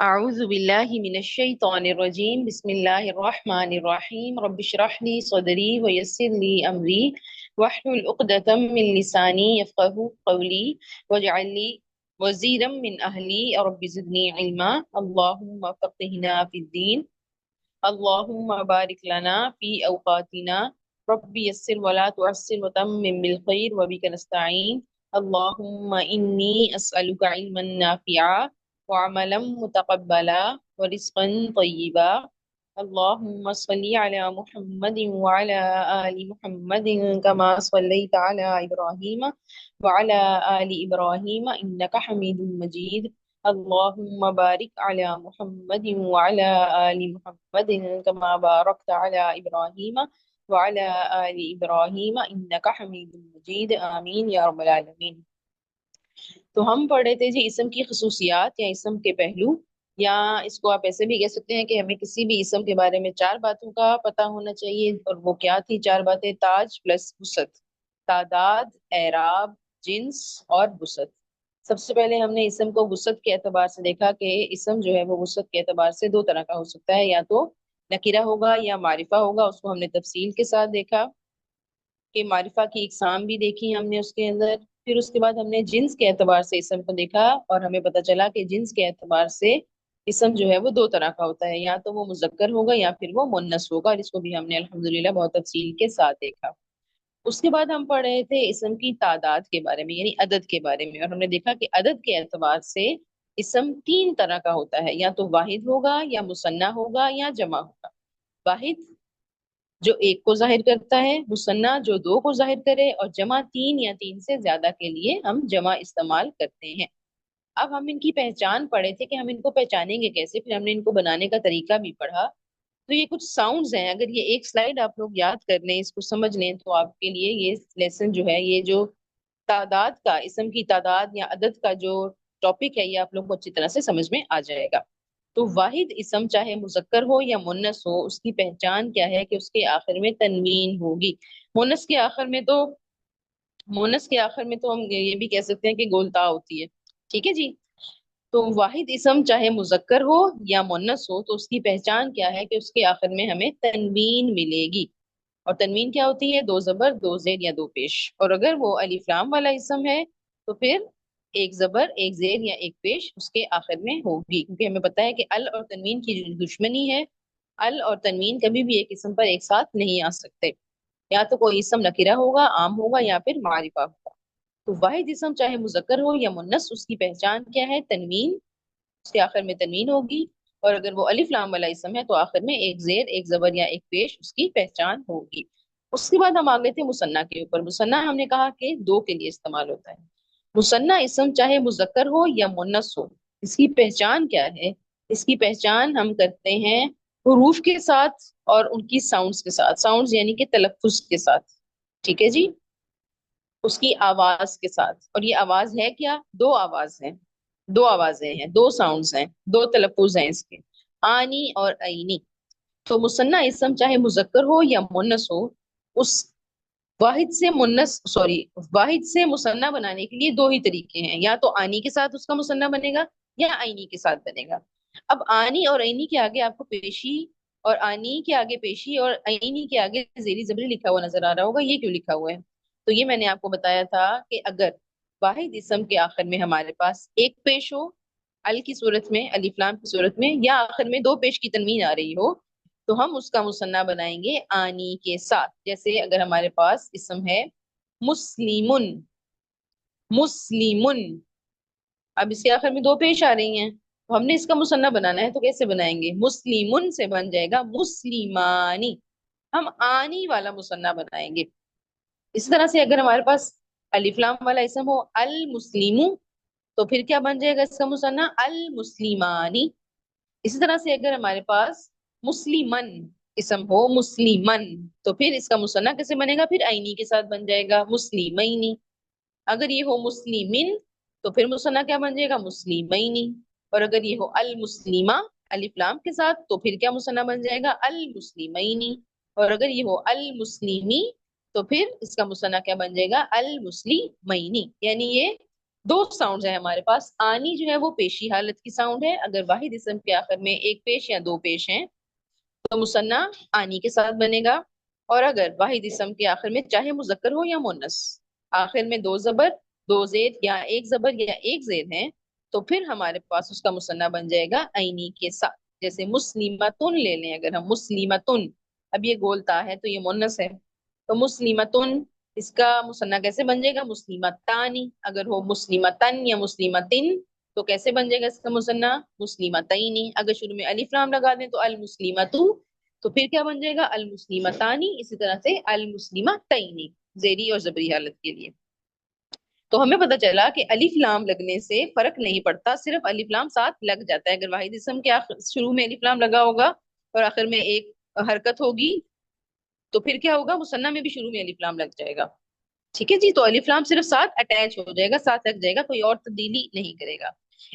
أعوذ بالله من الشيطان الرجيم بسم الله الرحمن الرحيم رب اشرح لي صدري ويسر لي أمري واحلل عقدة من لساني يفقه قولي واجعل لي وزيرا من أهلي رب زدني علما اللهم فقهنا في الدين اللهم بارك لنا في أوقاتنا رب يسر ولا تعسر وتمم بالخير وبك نستعين اللهم إني أسألك علما نافعا وعملا متقبلا ورزقا طيبا اللهم صل على محمد وعلى آل محمد كما صليت على إبراهيم وعلى آل إبراهيم إنك حميد مجيد اللهم بارك على محمد وعلى آل محمد كما باركت على إبراهيم وعلى آل إبراهيم إنك حميد مجيد آمين या रब्बल आलमीन। तो हम पढ़ रहे थे जी इसम की खसूसियात या इसम के पहलू, या इसको आप ऐसे भी कह सकते हैं कि हमें किसी भी इसम के बारे में चार बातों का पता होना चाहिए। और वो क्या थी चार बातें? ताज प्लस वुसत, तादाद, एराब, जिन्स और वुसत। सबसे पहले हमने इसम को वुसत के एतबार से देखा कि इसम जो है वो वुसत के एतबार से दो तरह का हो सकता है, या तो नकीरा होगा या मारिफा होगा। उसको हमने तफसील के साथ देखा कि मारिफा की इकसाम भी देखी हमने उसके अंदर। फिर उसके बाद हमने जिन्स के एतबार से इसम को देखा और हमें पता चला कि जिन्स के एतबार से इसम जो है वो दो तरह का होता है, या तो वो मुजक्कर होगा या फिर वो मुन्नस होगा, और इसको भी हमने अल्हम्दुलिल्लाह बहुत तफसील के साथ देखा। उसके बाद हम पढ़ रहे थे इसम की तादाद के बारे में, यानी अदद के बारे में, और हमने देखा कि अदद के एतबार से इसम तीन तरह का होता है, या तो वाहिद होगा या मुसन्ना होगा या जमा होगा। वाहिद जो एक को जाहिर करता है, मुसन्ना जो दो को जाहिर करे, और जमा तीन या तीन से ज्यादा के लिए हम जमा इस्तेमाल करते हैं। अब हम इनकी पहचान पढ़े थे कि हम इनको पहचानेंगे कैसे, फिर हमने इनको बनाने का तरीका भी पढ़ा। तो ये कुछ साउंड्स हैं, अगर ये एक स्लाइड आप लोग याद कर लें, इसको समझ लें, तो आपके लिए ये लेसन जो है, ये जो तादाद का, इसम की तादाद या अदद का जो टॉपिक है, ये आप लोग को अच्छी तरह से समझ में आ जाएगा। तो वाहिद इसम चाहे मुजक्कर हो या मुन्नस हो, उसकी पहचान क्या है कि उसके आखिर में तनवीन होगी। मुन्नस के आखिर में तो मुन्नस के आखिर में तो हम ये भी कह सकते हैं कि गोलता होती है। ठीक है जी। तो वाहिद इसम चाहे मुजक्कर हो या मुन्नस हो, तो उसकी पहचान क्या है कि उसके आखिर में हमें तनवीन मिलेगी। और तनवीन क्या होती है? दो जबर, दो जेर या दो पेश। और अगर वो अलिफ लाम वाला इसम है तो फिर एक जबर, एक जेर या एक पेश उसके आखिर में होगी, क्योंकि हमें पता है कि अल और तनवीन की जो दुश्मनी है, अल और तनवीन कभी भी एक इसम पर एक साथ नहीं आ सकते। या तो कोई इसम नकिरा होगा, आम होगा, या फिर मारिफा होगा। तो वाहिद इसम चाहे मुजक्कर हो या मुन्नस, उसकी पहचान क्या है? तनवीन, उसके आखिर में तनवीन होगी। और अगर वो अलिफ लाम वाला इसम है तो आखिर में एक जेर, एक जबर या एक पेश उसकी पहचान होगी। उसके बाद हम आ गए थे मुसन्ना के ऊपर। मुसन्ना हमने कहा कि दो के लिए इस्तेमाल होता है। मुसन्ना इसम चाहे मुजक्कर हो या मुन्नस हो, इसकी पहचान क्या है? इसकी पहचान हम करते हैं हुरूफ के साथ और उनकी साउंड्स के साथ। साउंड्स यानी कि तलफ्फुज के साथ। ठीक है जी। उसकी आवाज के साथ। और ये आवाज है क्या? दो आवाज है, दो आवाजें हैं, दो साउंड्स हैं, दो तलफ्फुज हैं इसके, आनी और आईनी। तो मुसन्ना इसम चाहे मुजक्कर हो या मुन्नस हो, उस वाहिद से मुन्नस सॉरी वाहिद से मुसन्ना बनाने के लिए दो ही तरीके हैं, या तो आनी के साथ उसका मुसन्ना बनेगा या आईनी के साथ बनेगा। अब आनी और आईनी के आगे आपको पेशी, और आनी के आगे पेशी और आईनी के आगे जेरी जबरी लिखा हुआ नजर आ रहा होगा। ये क्यों लिखा हुआ है? तो ये मैंने आपको बताया था कि अगर वाहिद इसम के आखिर में हमारे पास एक पेश हो, अल की सूरत में, अलिफ लाम की सूरत में, या आखिर में दो पेश की तनवीन आ रही हो, तो हम उसका मुसन्ना बनाएंगे आनी के साथ। जैसे अगर हमारे पास इसम है मुस्लिमुन, मुस्लिमुन, अब इसके आखिर में दो पेश आ रही हैं, तो हमने इसका मुसन्ना बनाना है, तो कैसे बनाएंगे? मुस्लिमुन से बन जाएगा मुस्लिमानी। हम आनी वाला मुसन्ना बनाएंगे। इसी तरह से अगर हमारे पास अलिफ लाम वाला इसम हो अल मुस्लिमू, तो फिर क्या बन जाएगा इसका मुसन्ना? अल मुस्लिमानी। इसी तरह से अगर हमारे पास मुस्लिमन इसम हो, मुस्लिमन, तो फिर इसका मुसन्ना कैसे बनेगा? फिर आईनी के साथ बन जाएगा मुस्लिमैनी। अगर ये हो मुस्लिमिन, तो फिर मुसन्ना क्या बन जाएगा? मुस्लिमैनी। और अगर ये हो अल मुस्लिमा अलिफ लाम के साथ, तो फिर क्या मुसन्ना बन जाएगा? अल मुस्लिमैनी। और अगर ये हो अल मुस्लिमी, तो फिर इसका मुसन्ना क्या बन जाएगा? अल मुस्लिमैनी। यानी ये दो साउंड है हमारे पास। आनी जो है वो पेशी हालत की साउंड है। अगर वाहिद इसम के आखिर में एक पेश या दो पेश हैं तो मुसन्ना आनी के साथ बनेगा। और अगर वाहिद इसम के आखिर में चाहे मुजक्कर हो या मुन्नस, आखिर में दो जबर, दो जेद या एक जबर या एक जेद है, तो फिर हमारे पास उसका मुसन्ना बन जाएगा आईनी के साथ। जैसे मुस्लिमतुन ले लें, अगर हम मुस्लिमतुन, अब ये गोलता है तो ये मुन्नस है, तो मुस्लिमतुन, इसका मुसन्ना कैसे बन जाएगा? मुस्लिमतानी। अगर हो मुस्लिमतन या मुस्लिमतिन तो कैसे बन जाएगा इसका मुसन्ना? मुस्लिमतैनी। अगर शुरू में अलिफ लाम लगा दें तो अल मुस्लिमतु, तो फिर क्या बन जाएगा? अल मुस्लिमतानी। इसी तरह से अल मुस्लिमतैनी, जेरी और जबरी हालत के लिए। तो हमें पता चला कि अलिफ लाम लगने से फर्क नहीं पड़ता, सिर्फ अलिफ लाम साथ लग जाता है। अगर वाहिद इसम के शुरू में अलिफ लाम लगा होगा और आखिर में एक हरकत होगी तो फिर क्या होगा? मुसन्ना में भी शुरू में अलिफ लाम लग जाएगा। ठीक है जी, तो अलिफ लाम सिर्फ साथ अटैच हो जाएगा, साथ लग जाएगा, कोई और तब्दीली नहीं करेगा।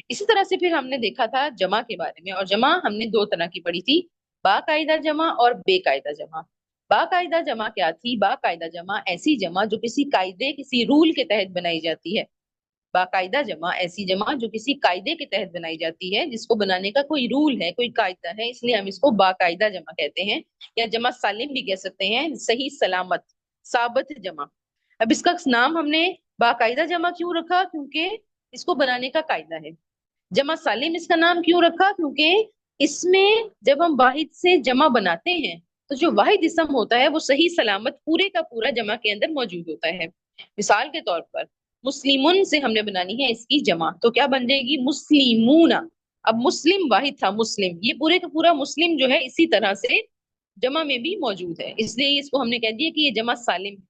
इसी तरह से फिर हमने देखा था जमा के बारे में, और जमा हमने दो तरह की पढ़ी थी, बाकायदा जमा और बेकायदा जमा। बाकायदा जमा क्या थी? बाकायदा जमा ऐसी जमा जो किसी कायदे, किसी रूल के तहत बनाई जाती है। बाकायदा जमा ऐसी जमा जो किसी कायदे के तहत बनाई जाती है, जिसको बनाने का कोई रूल है, कोई कायदा है, इसलिए हम इसको बाकायदा जमा कहते हैं। या जमा सालिम भी कह सकते हैं, सही सलामत, साबित जमा। अब इसका नाम हमने बाकायदा जमा क्यों रखा? क्योंकि इसको बनाने का कायदा है। जमा सालिम इसका नाम क्यों रखा? क्योंकि इसमें जब हम वाहिद से जमा बनाते हैं तो जो वाहिद इसम होता है वो सही सलामत पूरे का पूरा जमा के अंदर मौजूद होता है। मिसाल के तौर पर मुस्लिमुन से हमने बनानी है इसकी जमा, तो क्या बन जाएगी? मुस्लिमूना। अब मुस्लिम वाहिद था, मुस्लिम, ये पूरे का पूरा मुस्लिम जो है इसी तरह से जमा में भी मौजूद है, इसलिए इसको हमने कह दिया कि ये जमा सालिम है।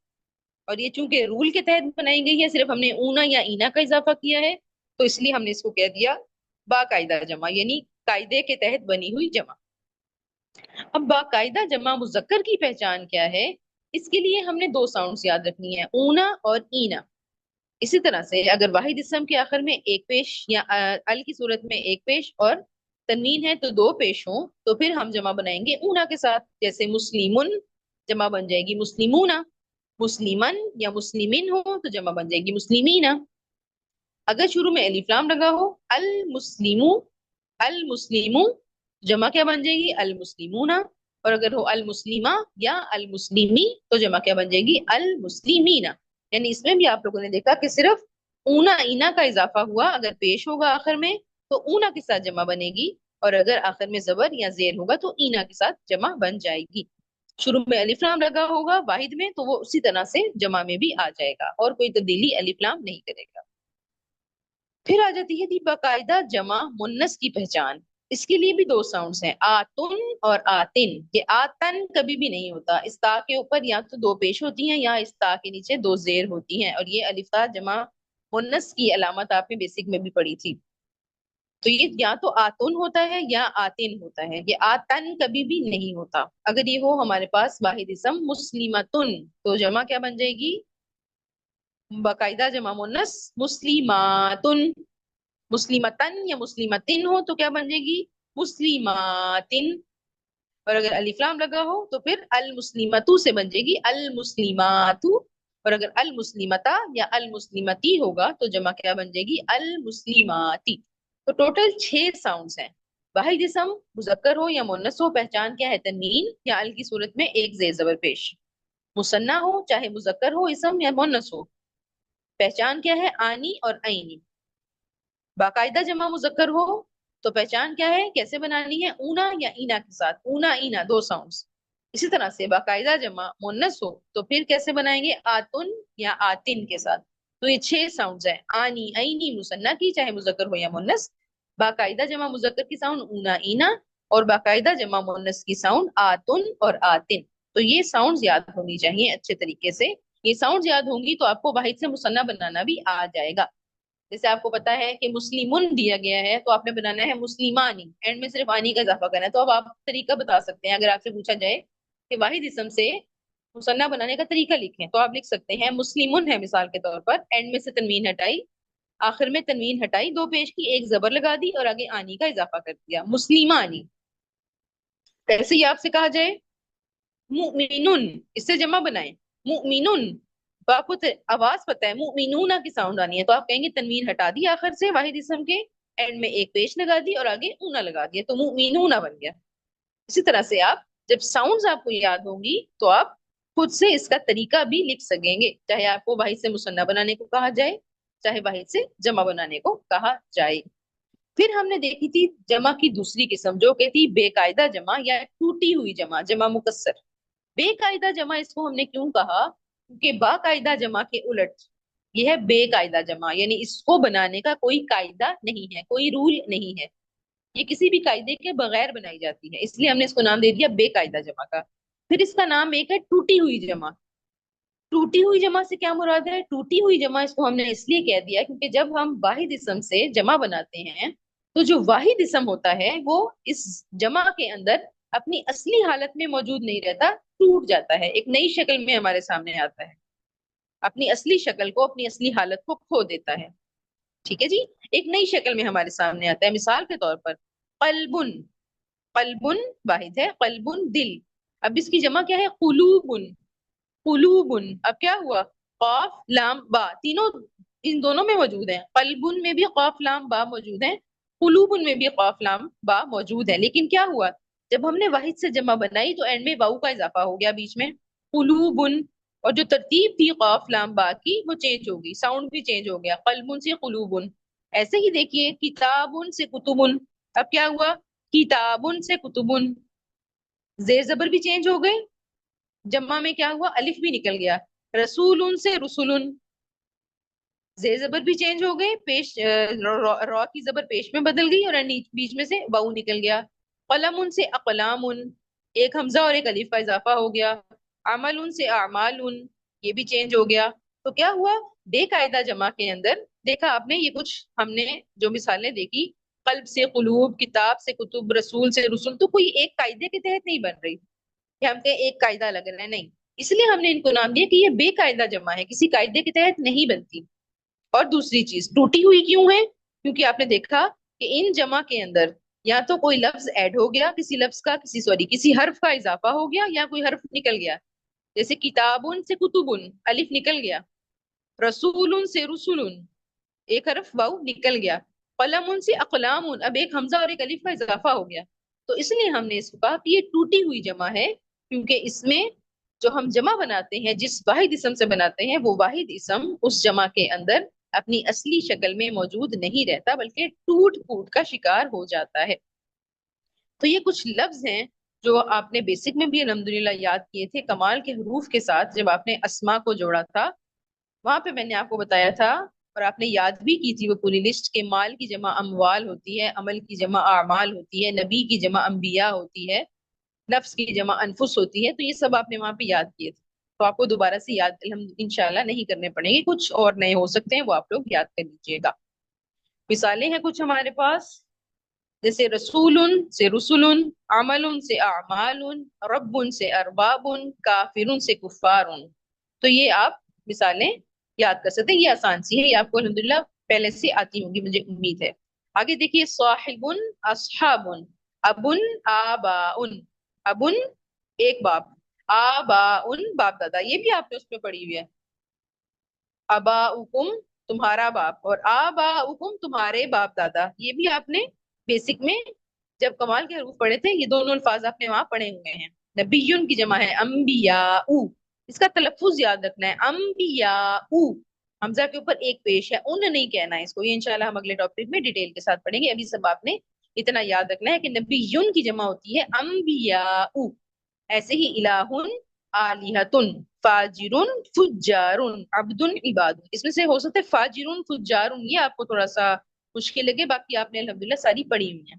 और ये चूंकि रूल के तहत बनाई गई है, सिर्फ हमने ऊना या ईना का इजाफा किया है, तो इसलिए हमने इसको कह दिया बाकायदा जमा, यानी कायदे के तहत बनी हुई जमा। अब बाकायदा जमा मुजक्कर की पहचान क्या है? इसके लिए हमने दो साउंड्स याद रखनी है, ऊना और ईना। इसी तरह से अगर वाहिद इसम के आखिर में एक पेश या अल की सूरत में एक पेश और तनवीन है तो दो पेश हो, तो फिर हम जमा बनाएंगे ऊना के साथ। जैसे मुस्लिमुन, जमा बन जाएगी मुस्लिमूना। मुस्लिमन या मुस्लिमिन हो तो जमा बन जाएगी मुस्लिमीना। अगर शुरू में अलिफ लाम लगा हो, अल मुस्लिमू, अल मुस्लिमू, जमा क्या बन जाएगी? अल मुस्लिमूना। और अगर हो अल मुस्लिमा या अल मुस्लिमी तो जमा क्या बन जाएगी? अल मुस्लिमीना। यानी इसमें भी आप लोगों ने देखा कि सिर्फ ऊना ईना का इजाफा हुआ, अगर पेश होगा आखिर में तो ऊना के साथ जमा बनेगी, और अगर आखिर में जबर या जेर होगा तो ईना के साथ जमा बन जाएगी। शुरू में अलिफ लाम लगा होगा वाहिद में तो वो उसी तरह से जमा में भी आ जाएगा, और कोई तब्दीली अलिफ लाम नहीं करेगा। फिर आ जाती है थी बाकायदा जमा मुन्नस की पहचान। इसके लिए भी दो साउंड्स हैं, आतुन और आतिन। ये आतन कभी भी नहीं होता, इस ता के ऊपर या तो दो पेश होती हैं या इस ता के नीचे दो जेर होती हैं, और ये अलिफ ता जमा मुन्नस की अलामत आपने बेसिक में भी पढ़ी थी। तो ये या तो आतुन होता है या आतिन होता है, ये आतन कभी भी नहीं होता। अगर ये हो हमारे पास वाहिद इसम मुस्लिमतुन, तो जमा क्या बन जाएगी? बाकायदा जमा मुन्नस मुस्लिमातुन। मुस्लिमतन या मुस्लिमतिन हो तो क्या बन जाएगी? मुस्लिमातिन। और अगर अलिफ लाम लगा हो तो फिर अल मुस्लिमतु से बन जाएगी अल मुस्लिमातु। और अगर अल मुस्लिमता या अल मुस्लिमती होगा तो जमा क्या बन जाएगी? अल मुस्लिमाती। तो टोटल छह साउंड्स हैं। वाहिद इसम मुजक्कर हो या मुन्नस हो, पहचान क्या है? तन्वीन या अल की सूरत में एक जेर जबर पेश। मुसन्ना हो चाहे मुजक्कर हो इसम या मुन्नस हो, पहचान क्या है? आनी और आईनी। बाकायदा जमा मुजक्कर हो तो पहचान क्या है? कैसे बनानी है? ऊना या ईना के साथ, ऊना ईना दो साउंड्स। इसी तरह से बाकायदा जमा मुन्नस हो तो फिर कैसे बनाएंगे? आतुन या आतिन के साथ। तो ये छह साउंड्स हैं, आनी आईनी मुसन्ना की, चाहे मुजक्कर हो या मुन्नस। बाकायदा जमा मुजक्कर की साउंड ऊना ईना, और बाकायदा जमा मुन्नस की साउंड आतुन और आतिन। तो ये साउंड्स याद होनी चाहिए अच्छे तरीके से। ये साउंड्स याद होंगी तो आपको वाहिद से मुसन्ना बनाना भी आ जाएगा। जैसे आपको पता है कि मुस्लिमुन दिया गया है तो आपने बनाना है मुस्लिमानी, एंड में सिर्फ आनी का इजाफा करना है। तो अब आप तरीका बता सकते हैं, अगर आपसे पूछा जाए कि वाहिद इसम से मुसन्ना बनाने का तरीका लिखें, तो आप लिख सकते हैं मुस्लिमुन है मिसाल के तौर पर, एंड में से तनवीन हटाई, आखिर में तनवीन हटाई, दो पेश की, एक जबर लगा दी और आगे आनी का इजाफा कर दिया, मुस्लिमानी। कैसे ही आपसे कहा जाए मुमिनुन, इससे जमा बनाए मुमिनुन, तो आपको आवाज पता है मुमिनूना की साउंड आनी है, तो आप कहेंगे तनवीन हटा दी आखिर से वाहिद इसम के, एंड में एक पेश लगा दी और आगे ऊना लगा दिया, तो मुमिनूना बन गया। इसी तरह से आप जब साउंड्स आपको याद होंगी तो आप खुद से इसका तरीका भी लिख सकेंगे, चाहे आपको वाहिद से मुसन्ना बनाने को कहा जाए, चाहे वाहिद से जमा बनाने को कहा जाए। फिर हमने देखी थी जमा की दूसरी किस्म जो कहती बेकायदा जमा या टूटी हुई जमा, जमा मुकस्सर। बेकायदा जमा इसको हमने क्यों कहा, क्योंकि बाकायदा जमा के उलट यह है बेकायदा जमा, यानी इसको बनाने का कोई कायदा नहीं है, कोई रूल नहीं है, ये किसी भी कायदे के बगैर बनाई जाती है, इसलिए हमने इसको नाम दे दिया बेकायदा जमा का। फिर इसका नाम एक है टूटी हुई जमा। टूटी हुई जमा से क्या मुराद है, टूटी हुई जमा इसको हमने इसलिए कह दिया क्योंकि जब हम वाहिद इसम से जमा बनाते हैं तो जो वाहिद इसम होता है वो इस जमा के अंदर अपनी असली हालत में मौजूद नहीं रहता, टूट जाता है, एक नई शक्ल में हमारे सामने आता है, अपनी असली शक्ल को, अपनी असली हालत को खो देता है। ठीक है जी, एक नई शक्ल में हमारे सामने आता है। मिसाल के तौर पर कल्बुन, कल्बुन वाहिद है, कल्बुन दिल। अब इसकी जमा क्या है, कुलूबुन, कुलूबुन। अब क्या हुआ, कॉफ लाम बा तीनों इन दोनों में मौजूद है, कल्बुन में भी कॉफ लाम बा मौजूद है, कुलूबुन में भी कॉफ लाम बा मौजूद है, लेकिन क्या हुआ, जब हमने वाहिद से जमा बनाई तो एंड में वाऊ का इजाफा हो गया बीच में, कुलूबुन, और जो तरतीब थी कॉफ लाम बा की वो चेंज हो गई, साउंड भी चेंज हो गया, कल्बुन से कुलूबुन। ऐसे ही देखिए किताबुन से कुतुबुन, अब क्या हुआ, किताबुन से कुतुबुन, जेर जबर भी चेंज हो गए, जम्मा में क्या हुआ, अलिफ भी निकल गया, रसूलुन से रुसुलुन, जेर जबर भी चेंज हो गए, पेश रॉ की जबर पेश में बदल गई और बीच में से वाऊ निकल गया। कलमुन से अकलामुन, एक हमजा और एक अलिफ का इजाफा हो गया। अमलुन से अमालुन, ये भी चेंज हो गया। तो क्या हुआ, बेकायदा जमा के अंदर देखा आपने, ये कुछ हमने जो मिसालें देखी, कल्ब से कुलूब, किताब से कुतुब, रसूल से रुसुल, तो कोई एक कायदे के तहत नहीं बन रही कि हम कहें एक कायदा लग रहा है, नहीं, इसलिए हमने इनको नाम दिया कि ये बेकायदा जमा है, किसी कायदे के तहत नहीं बनती। और दूसरी चीज टूटी हुई क्यों है, क्योंकि आपने देखा कि इन जमा के अंदर या तो कोई लफ्ज ऐड हो गया, किसी लफ्ज का, किसी हर्फ का इजाफा हो गया, या कोई हर्फ निकल गया, जैसे किताबुन से कुतुबुन अलिफ निकल गया, रसूलुन से रुसुलुन एक हर्फ वाऊ निकल गया, कलमुन से अकलामुन अब एक हमजा और एक अलिफ का इजाफा हो गया। तो इसलिए हमने इसको कहा कि ये टूटी हुई जमा है, क्योंकि इसमें जो हम जमा बनाते हैं, जिस वाहिद इसम से बनाते हैं, वो वाहिद इसम उस जमा के अंदर अपनी असली शक्ल में मौजूद नहीं रहता, बल्कि टूट फूट का शिकार हो जाता है। तो ये कुछ लफ्ज हैं जो आपने बेसिक में भी अल्हम्दुलिल्लाह याद किए थे, कमाल के हरूफ के साथ जब आपने अस्मा को जोड़ा था, वहां पे मैंने आपको बताया था और आपने याद भी की थी वो पूरी लिस्ट के, माल की जमा अमवाल होती है, अमल की जमा आमाल होती है, नबी की जमा अंबिया होती है, नफ्स की जमा अनफुस होती है, तो ये सब आपने वहां पे याद किए थे। तो आपको दोबारा से याद हम इंशाल्लाह नहीं करने पड़ेंगे, कुछ और नए हो सकते हैं वो आप लोग याद कर लीजिएगा। मिसालें हैं कुछ हमारे पास, जैसे रसूलुन से रुसुलुन, अमलुन से अमालुन, रब्बुन से अरबाबुन, काफिरुन से कुफारुन। तो ये आप मिसालें याद कर सकते हैं, ये आसान सी है, ये आपको अल्हम्दुलिल्लाह पहले से आती होंगी मुझे उम्मीद है। आगे देखिए साहिबुन, अस्हाबुन, अबुन, आबाउन, अबुन एक बाप, आबाउन बाप दादा, ये भी आपने उसमें पढ़ी हुई है, अबाउकुम तुम्हारा बाप, और आबाउकुम तुम्हारे बाप दादा, ये भी आपने बेसिक में जब कमाल के हरूफ पढ़े थे, ये दोनों अल्फाज आपने वहां पढ़े हुए हैं। नबीयुन की जमा है अंबियाउ, इसका तलफ्फुज याद रखना है, अंबियाउ, हमजा के ऊपर एक पेश है, उन नहीं कहना है इसको, ये इंशाल्लाह हम अगले टॉपिक में डिटेल के साथ पढ़ेंगे, अभी सब आपने इतना याद रखना है कि नबीयुन की जमा होती है अंबियाउ। ऐसे ही इलाहुन, आलिहतुन, फाजिरुन, फुज्जारुन, अब्दुन, इबादुन, इसमें से हो सकता है फाजिरुन फुज्जारुन ये आपको थोड़ा सा मुश्किल लगे, बाकी आपने अल्हम्दुलिल्लाह सारी पढ़ी हुई है।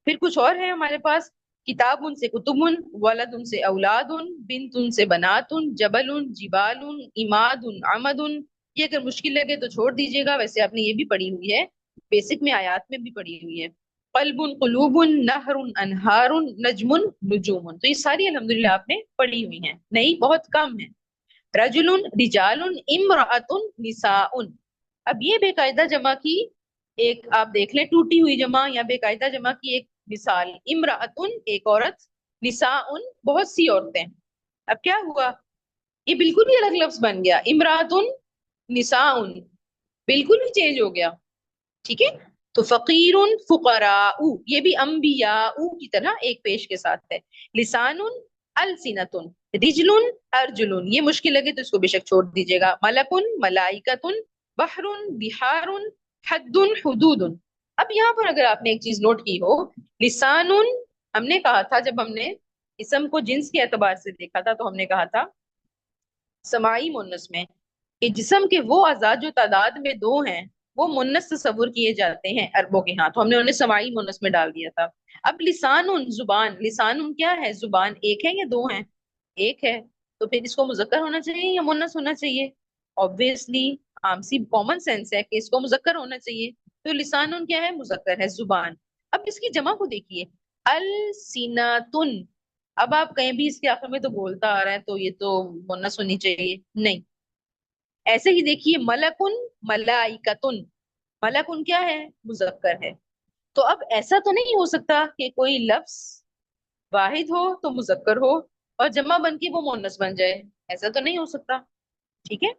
फिर कुछ और है हमारे पास, किताबुन से कुतुबुन, वलदुन से औलादुन, बिन्तुन से बनातुन, जबलुन, जिबालुन, इमादुन, अमदुन, ये अगर मुश्किल लगे तो छोड़ दीजिएगा, वैसे आपने ये भी पढ़ी हुई है, बेसिक में आयात में भी पढ़ी हुई है। कल्बुन, कुलूबुन, नहरुन, अनहारुन, नजमुन, नुजूमुन, तो ये सारी अल्हम्दुलिल्लाह आपने पढ़ी हुई हैं, नहीं बहुत कम है। रजुलुन, रिजालुन, इमराअतुन, निसाउन। अब ये बेकायदा जमा की एक आप देख लें, टूटी हुई जमा या बेकायदा जमा की एक मिसाल, इमराअतुन एक औरत, निसाउन बहुत सी औरतें। अब क्या हुआ, ये बिल्कुल ही अलग लफ्ज बन गया, इमरातुन निसाउन, बिल्कुल ही चेंज हो गया। ठीक है। तो फकीरुन फुकराउ, ये भी अंबियाउ की तरह एक पेश के साथ है। लिसानुन अलसिनतुन, रिजलुन अर्जुलुन, ये मुश्किल लगे तो इसको बेशक छोड़ दीजिएगा। मलकुन मलाइकतुन, बहरुन बिहारुन, हद्दुन हुदूदुन। अब यहाँ पर अगर आपने एक चीज नोट की हो, लिसानुन, हमने कहा था जब हमने इसम को जिन्स के एतबार से देखा था तो हमने कहा था समाई मुन्नस में कि जिस्म के वो अज़ा जो तादाद में दो हैं वो मुन्नस तस्वुर किए जाते हैं अरबों के यहाँ, तो हमने उन्हें समाई मुन्नस में डाल दिया था। अब लिसानुन जुबान, लिसानुन क्या है, जुबान एक है या दो है? एक है। तो फिर इसको मुजक्कर होना चाहिए या मुन्नस होना चाहिए? ऑब्वियसली आम सी कॉमन सेंस है कि इसको मुजक्कर होना चाहिए। तो लिसानुन क्या है, मुजक्कर है, जुबान। अब इसकी जमा को देखिए, अल सीनातुन। अब आप कहीं भी इसके आखिर में तो बोलता आ रहा है तो ये तो मुन्नस होनी चाहिए, नहीं। ऐसे ही देखिए, मलकुन मलाइकतुन, मलकुन क्या है, मुजक्कर है। तो अब ऐसा तो नहीं हो सकता कि कोई लफ्ज वाहिद हो तो मुजक्कर हो और जमा बन के वो मुन्नस बन जाए, ऐसा तो नहीं हो सकता। ठीक है।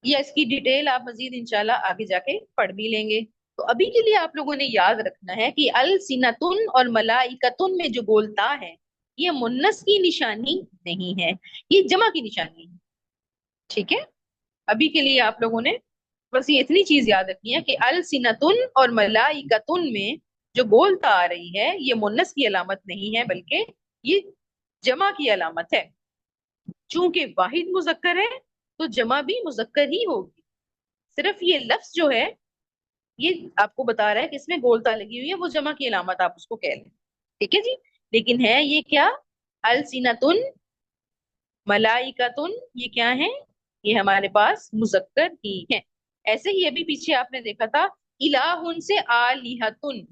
या इसकी डिटेल आप मजीद इंशाल्लाह आगे जाके पढ़ भी लेंगे। तो अभी के लिए आप लोगों ने याद रखना है कि अल सिनतुन और मलाइकतुन में जो बोलता है ये मुन्नस की निशानी नहीं है, ये जमा की निशानी है। ठीक है। अभी के लिए आप लोगों ने बस ये इतनी चीज याद रखनी है कि अल सिनतुन और मलाइकतुन में जो बोलता आ रही है ये मुन्नस की अलामत नहीं है बल्कि ये जमा की अलामत है। चूंकि वाहिद मुजक्कर है तो जमा भी मुजक्कर ही होगी। सिर्फ ये लफ्ज जो है ये आपको बता रहा है कि इसमें गोलता लगी हुई है, वो जमा की अलामत आप उसको कह लें। ठीक है जी। लेकिन है ये क्या, अलसिनतुन मलाइकतुन, ये क्या है, ये हमारे पास मुजक्कर ही है। ऐसे ही अभी पीछे आपने देखा था इलाहुन से आलिहतुन,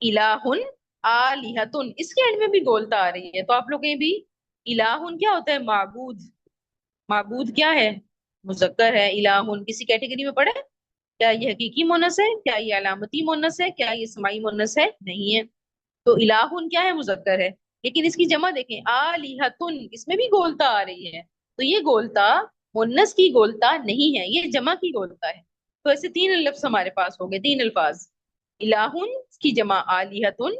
इलाहुन आलिहतुन, इसके एंड में भी गोलता आ रही है। तो आप लोग कहीं भी, इलाहुन क्या होता है, माबूद, माबूद क्या है, मुजक्कर है। इलाहुन किसी कैटेगरी में पड़े? क्या ये हकीकी मुन्नस है, क्या ये अलामती मुन्नस है, क्या ये समाई मुन्नस है? नहीं है। तो इलाहुन क्या है, मुजक्कर है। लेकिन इसकी जमा देखें, आलिहतुन, इसमें भी गोलता आ रही है। तो ये गोलता मुन्नस की गोलता नहीं है, ये जमा की गोलता है। तो ऐसे तीन लफ्ज हमारे पास हो गए, तीन अल्फाज। इलाहुन की जमा आलिहतुन,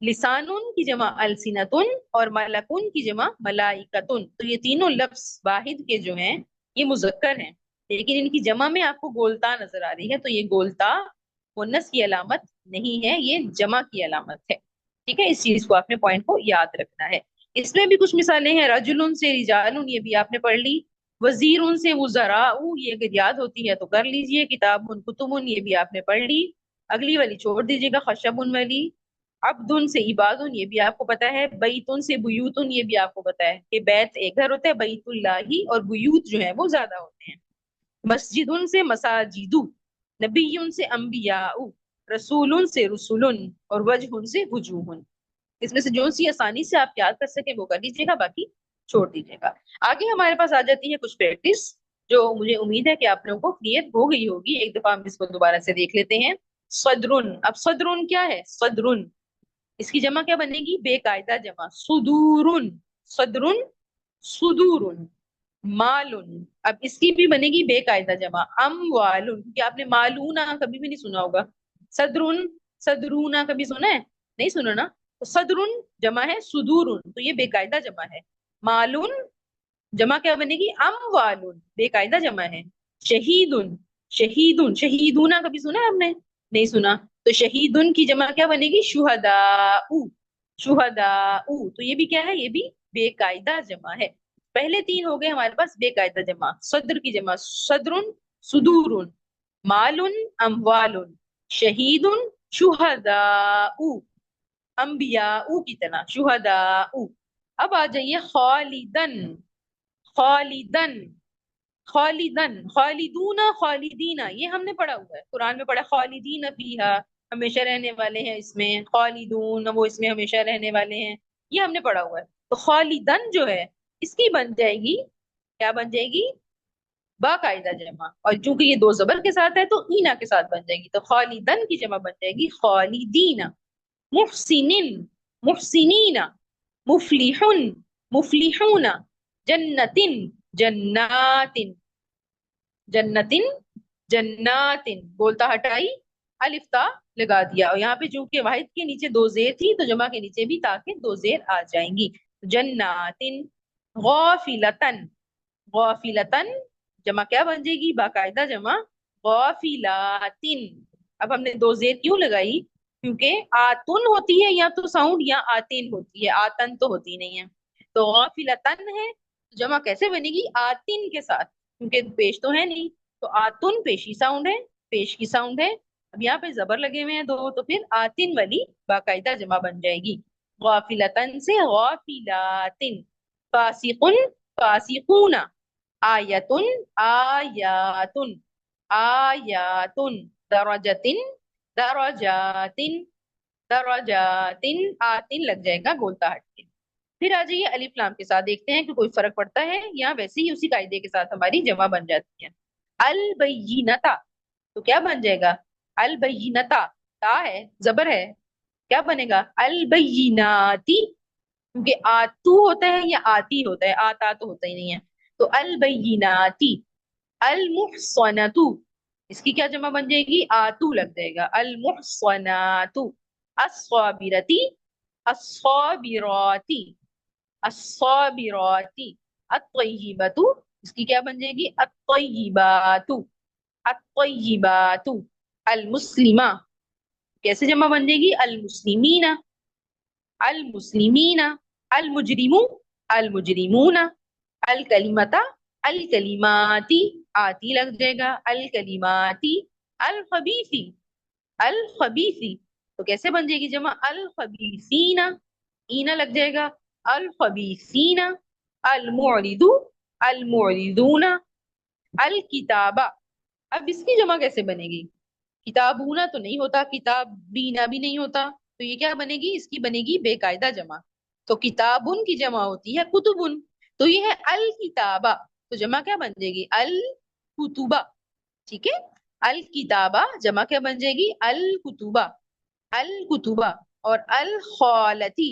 लिसानुन की जमा अलसिनतुन, और मलकुन की जमा मलाइकतुन। तो ये तीनों लफ्ज वाहिद के जो हैं ये मुजक्कर हैं, लेकिन इनकी जमा में आपको गोलता नजर आ रही है, तो ये गोलता मुन्नस की अलामत नहीं है, ये जमा की अलामत है। ठीक है, इस चीज को आपने पॉइंट को याद रखना है। इसमें भी कुछ मिसालें हैं, रजुलुन से रिजालुन, ये भी आपने पढ़ ली। वजीरुन से वुजराउ, ये अगर याद होती है तो कर लीजिए। किताबुन कुतुबुन, ये भी आपने पढ़ ली। अगली वाली छोड़ दीजिएगा, खशबुन वाली। अब्दुन से इबादुन, ये भी आपको पता है। बैतुन से बुयूतुन, ये भी आपको पता है कि बैत एक घर होता है, बैतुल्लाही, और बुयूत जो है वो ज्यादा होते हैं। मस्जिदुन से मसाजिदु, नबीयुन से अंबियाउ, रसूलुन से रुसुलुन, और वजहुन से वजूहुन। इसमें से जो सी आसानी से आप याद कर सके वो कर लीजिएगा, बाकी छोड़ दीजिएगा। आगे हमारे पास आ जाती है कुछ प्रैक्टिस जो मुझे उम्मीद है कि आप लोगों को क्लियर हो गई होगी। एक दफा हम इसको दोबारा से देख लेते हैं। सदरुन, अब सदरुन क्या है, सदरुन, इसकी जमा क्या बनेगी, बेकायदा जमा, सुदूरुन, सदरुन सुदूरुन। मालुन, अब इसकी भी बनेगी बेकायदा जमा, अमवालुन, क्योंकि आपने मालूना कभी भी नहीं सुना होगा। सदरुन, सदरूना कभी सुना है? नहीं सुना ना। तो सदरुन जमा है सुदूरुन, तो ये बेकायदा जमा है। मालून जमा क्या बनेगी, अमवालुन, बेकायदा जमा है। शहीदुन, शहीदुन, शहीदूना कभी सुना है आपने? नहीं सुना। तो शहीदुन की जमा क्या बनेगी, शुहदाउ, शुहदाउ, तो ये भी क्या है, ये भी बेकायदा जमा है। पहले तीन हो गए हमारे पास बेकायदा जमा। सद्र की जमा सदरुन सुदूरुन, मालुन अमवालुन, शहीदुन शुहदाउ, अंबियाउ की तरह शुहदाउ। अब आ जाइए खालिदन, खालिदन, खालिदन, खालिदूना, खालिदीना, ये हमने पढ़ा हुआ है, कुरान में पढ़ा, खालिदीन फीहा, हमेशा रहने वाले हैं इसमें। खालिदून, वो इसमें हमेशा रहने वाले हैं, ये हमने पढ़ा हुआ है। तो खालिदन जो है इसकी बन जाएगी, क्या बन जाएगी, बाकायदा जमा। और चूंकि ये दो जबर के साथ है तो ईना के साथ बन जाएगी, तो खालिदन की जमा बन जाएगी खालिदीना। मुहसिनिन, मुहसिनीना, मुफलिहुन, मुफलिहूना, जन्नतिन, जन्नातिन, जन्नतिन, जन्नातिन, बोलता हटाई, अलिफ्ता लगा दिया। और यहाँ पे चूंकि वाहिद के नीचे दो जेर थी तो जमा के नीचे भी ताकि दो जेर आ जाएंगी। जन्नातिन, गौफिलतन, गौफिलतन, जमा क्या बन जाएगी, बाकायदा जमा गौफिलातिन। अब हमने दो जेर क्यों लगाई, क्योंकि आतुन होती है या तो साउंड या आतिन होती है, आतन तो होती नहीं है। तो गौफिलतन है, तो जमा कैसे बनेगी, आतिन के साथ, क्योंकि पेश तो है नहीं। तो आतुन पेशी साउंड है, पेश की साउंड है। अब यहाँ पे जबर लगे हुए हैं दो, तो फिर आतिन वाली बाकायदा जमा बन जाएगी। गाफिलतन से गाफिलातिन, फासिकुन, फासिकूना, आयतुन, आयातुन, आयातुन, दरजतिन, दरजातिन, दरजातिन, आतिन लग जाएगा गोलता हट के। फिर आ जाइए अलिफ लाम के साथ, देखते हैं कि कोई फर्क पड़ता है या वैसे ही उसी कायदे के साथ हमारी जमा बन जाती है। अल बय्यिनता, तो क्या बन जाएगा, अल बय्यिनता, ता है, जबर है, क्या बनेगा, अल बय्यिनाती, क्योंकि आतू होता है या आती होता है, आता तो होता ही नहीं है। तो अल बय्यिनाती, अल मुहसनतु, इसकी क्या जमा बन जाएगी, आतू लग जाएगा, अल मुहसनातु, अस्साबिरती, अस्साबिराती, अस्साबिराती, अत्तय्यिबतु, इसकी क्या बन जाएगी, अत्तय्यिबातु, अत्तय्यिबातु, अल मुस्लिमा, कैसे जमा बन जाएगी, अल मुस्लिमीना, अल मुस्लिमीना, अल मुजरिमू, अल मुजरिमूना, अल कलीमता, अल कलीमाती, आती लग जाएगा, अल कलीमाती, अल खबीसी, अल खबीसी, तो कैसे बन जाएगी जमा, अल खबीसीना, ईना लग जाएगा, अल खबीसीना, अल मुरिदू, अल मुरिदूना, अल किताबा। अब इसकी जमा कैसे बनेगी, किताबूना तो नहीं होता, किताब बीना भी नहीं होता, तो ये क्या बनेगी, इसकी बनेगी बेकायदा जमा। तो किताबुन की जमा होती है कुतुबुन, तो ये है अल किताबा, तो जमा क्या बन जाएगी, अल कुतुबा। ठीक है, अल किताबा जमा क्या बन जाएगी, अल कुतुबा, अल कुतुबा। और अल खौलती,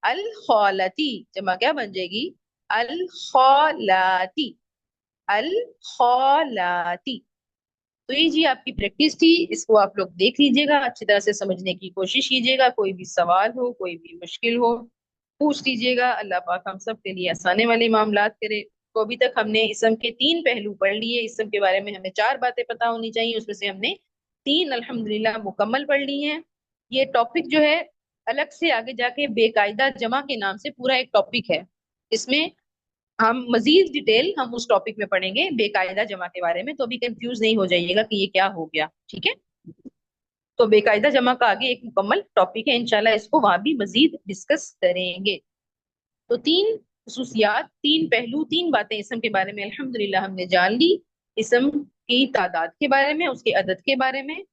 अल खौलती जमा क्या बन जाएगी, अल खौलाती, अल खौलाती। तो ये जी आपकी प्रैक्टिस थी, इसको आप लोग देख लीजिएगा, अच्छी तरह से समझने की कोशिश कीजिएगा, कोई भी सवाल हो, कोई भी मुश्किल हो, पूछ लीजिएगा। अल्लाह पाक हम सब के लिए आसाने वाले मामलात करे। तो अभी तक हमने इसम के तीन पहलू पढ़ लिए, इसम के बारे में हमें चार बातें पता होनी चाहिए, उसमें से हमने तीन अल्हम्दुलिल्लाह मुकम्मल पढ़ ली हैं। ये टॉपिक जो है अलग से आगे जाके बेकायदा जमा के नाम से पूरा एक टॉपिक है, इसमें हम मजीद डिटेल हम उस टॉपिक में पढ़ेंगे बेकायदा जमा के बारे में, तो अभी कंफ्यूज नहीं हो जाइएगा कि ये क्या हो गया, ठीक है। तो बेकायदा जमा का आगे एक मुकम्मल टॉपिक है, इंशाल्लाह इसको वहां भी मजीद डिस्कस करेंगे। तो तीन खसूसियात, तीन पहलू, तीन बातें इसम के बारे में अल्हम्दुलिल्लाह हमने जान ली। इसम की तादाद के बारे में, उसके अदद के बारे में,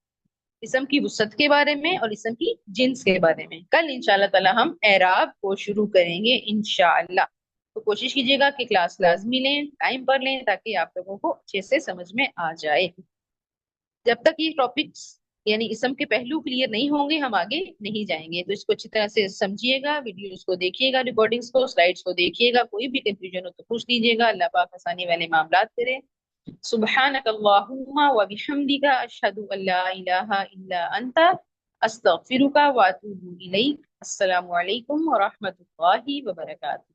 इसम की वुसअत के बारे में, और इसम की जिन्स के बारे में। कल इंशाल्लाह ताला हम एराब को शुरू करेंगे इंशाल्लाह। तो कोशिश कीजिएगा कि क्लास लाजमी लें, टाइम पर लें, ताकि आप लोगों को अच्छे से समझ में आ जाए। जब तक ये टॉपिक्स यानी इसम के पहलू क्लियर नहीं होंगे हम आगे नहीं जाएंगे। तो इसको अच्छी तरह से समझिएगा, वीडियोस को देखिएगा, रिकॉर्डिंग्स को, स्लाइड्स को देखिएगा, कोई भी कंफ्यूजन हो तो पूछ लीजिएगा। अल्लाह पाक आसानी वाले मामलात करे। सुब्हानक अल्लाहुम्मा व बिहम्दिका अशहदु अल्ला इलाहा इल्ला अंता अस्तगफिरुका व अतूबु इलैक। अस्सलामु अलैकुम व रहमतुल्लाहि व बरकातुहू।